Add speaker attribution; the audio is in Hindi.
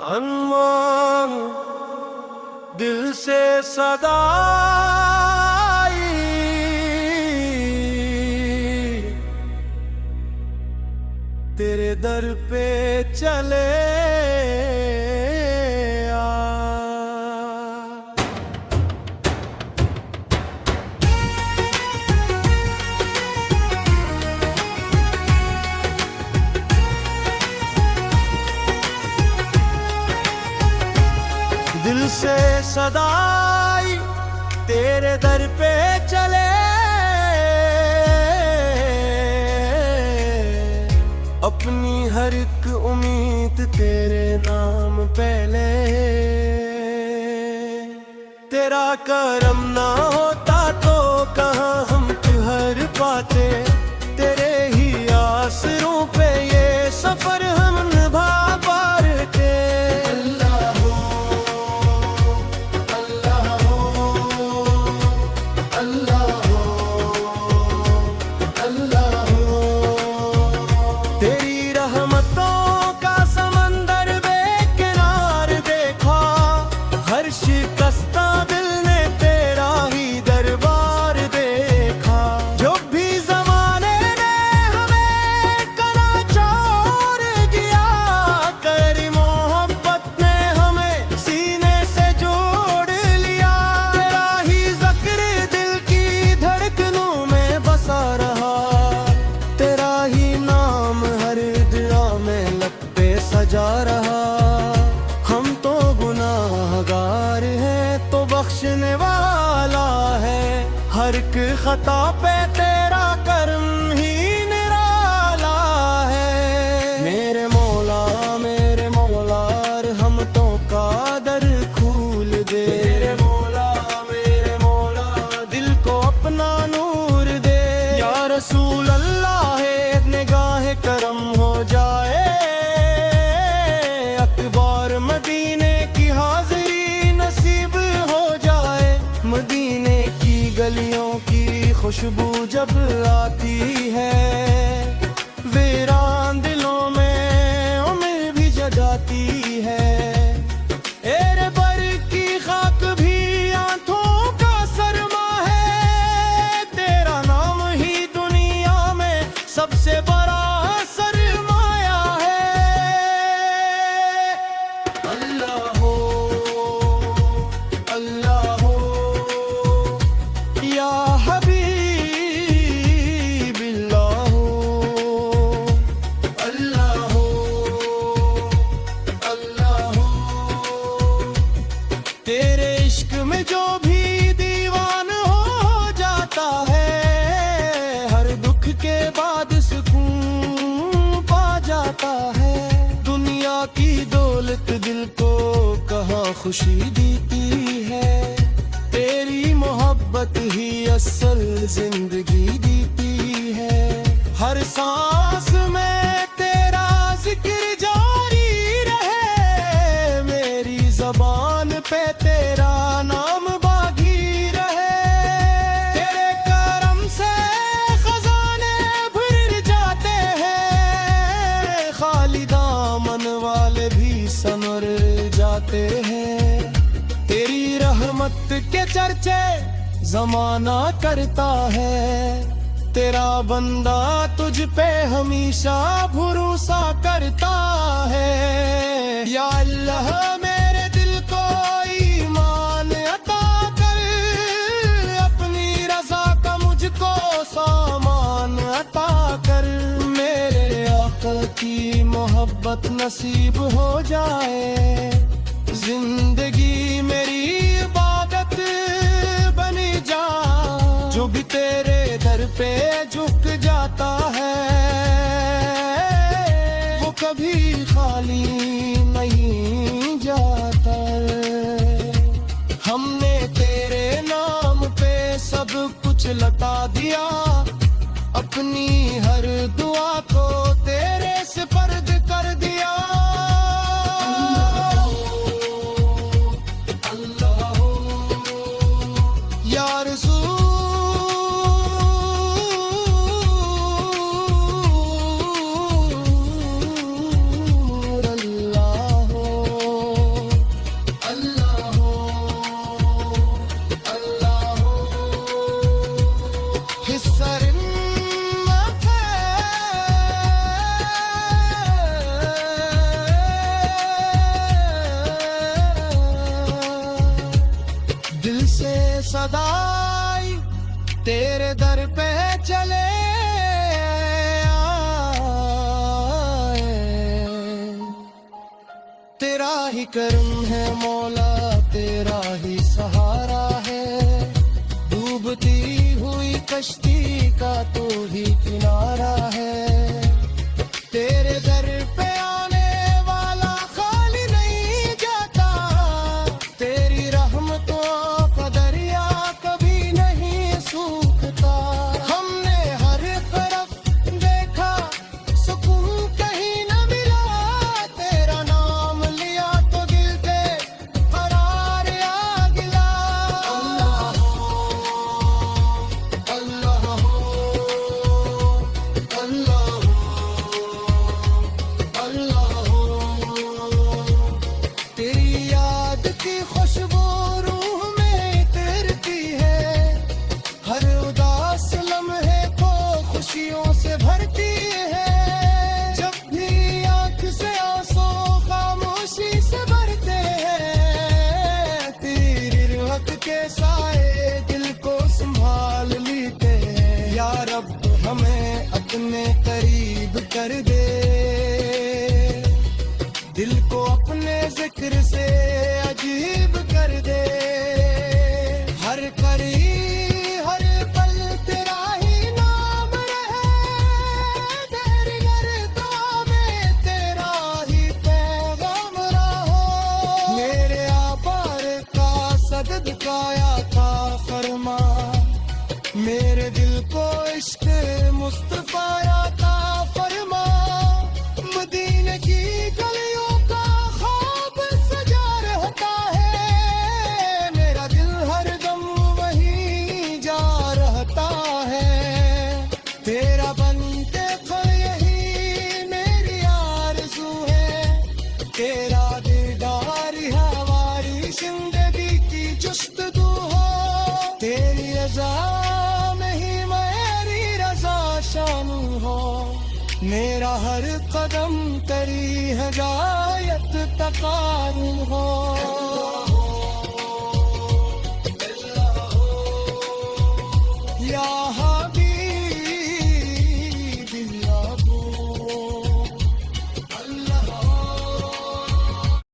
Speaker 1: अनमोल दिल से सदाई तेरे दर पे चले आ। दिल से सदाई तेरे दर पे चले, अपनी हर एक उम्मीद तेरे नाम पे ले। तेरा करम ना होता तो कहाँ हम ठहर पाते, तेरे ही आसरों पे ये सफर हम निभा पाते। तेरी रहमतों का समंदर बेकिनार देखा, हर शिकस्ता दिल ने तेरा ही दरबार देखा। जो भी ज़माने ने हमें कला छोड़ दिया, कर मोहब्बत ने हमें सीने से जोड़ लिया। तेरा ही ज़िक्र दिल की धड़कनों में बसा रहा, तेरा ही नाम हर दुआ में लब पे सजा रहा। हम तो गुनाहगार हैं तो बख्शने वाला है, हर एक खता पे तेरा करम ही निराला है। मेरे मौला रहमतों का दर खोल दे। मेरे मौला दिल को अपना नूर दे। या रसूल अल्लाह निगाह करम हो जाए, अकबर मदीने की हाजिरी नसीब हो जाए। मदीने की गलियों की खुशबू जब आती है, वीरान दिलों में उम्र भी जगाती है। एरे बर की खाक भी आंखों का सरमा है, तेरा नाम ही दुनिया में सबसे बड़ा सरमाया है। अल्लाह हो, अल्लाह हो, या हबीब अल्लाह हो। अल्लाह हो, अल्लाह हो, तेरे इश्क में जो भी दीवान हो जाता है, हर दुख के बाद सुकून पा जाता है। दुनिया की दौलत दिल को कहाँ खुशी देती है, तेरी मोहब्बत ही असल जिंदगी देती है। हर सांस में तेरा जिक्र जारी रहे, मेरी ज़बान पे तेरा नाम बागी रहे। तेरे करम से खजाने भर जाते हैं, खाली दामन वाले भी संवर जाते हैं। तेरी रहमत के चर्चे जमाना करता है, तेरा बंदा तुझ पे हमेशा भरोसा करता है। या अल्लाह मेरे दिल को ईमान अता कर, अपनी रज़ा का मुझको सामान अता कर। मेरे आका की मोहब्बत नसीब हो जाए, जिंदगी मेरी इबादत बनी जा। जो भी तेरे दर पे झुक जाता है, वो कभी खाली नहीं जाता। हमने तेरे नाम पे सब कुछ लटा दिया, अपनी हर दुआ को तेरे सुपर्द कर दिया। या रसूल अल्लाह हो। तेरा ही करम है मौला, तेरा ही सहारा है। डूबती हुई कश्ती का तू ही किनारा है। तेरे दर पे आने वाला खाली नहीं जाता, तेरी रहमतों का दरिया कभी नहीं सूखता। हमने हर तरफ देखा सुकून कहीं न मिला, तेरा नाम लिया तो दिल पे करार आ गिला। अल्लाह हो, अल्लाह हो, अल्लाह तेरी याद की खुशबू रूह में तैरती है, हर उदास लम्हे को खुशियों से भरती है। जब भी आंख से आंसू खामोशी से भरते हैं, तेरी रहमत के साए दिल को संभाल लेते हैं। या रब हमें अपने करीब कर दे, दिल को अपने जिक्र से अजीब कर दे। हर करी हर पल तेरा ही नाम रहे, तेरी गर्दों में तेरा ही पैगाम रहो। मेरे आबार का सदका आता फरमा, मेरे दिल को इश्क मुस्तफा आता फरमा। मदीने की गलियों का ख्वाब सजा रहता है, मेरा दिल हरदम वहीं जा रहता है। तेरा बनते तो यही मेरी आरज़ू है, तेरा दीदार हमारी जिंदगी की जुस्तजू हो। तेरी रज़ा में ही मेरी रज़ा शानू हो, मेरा हर कदम तेरी हिदायत तकारू हो।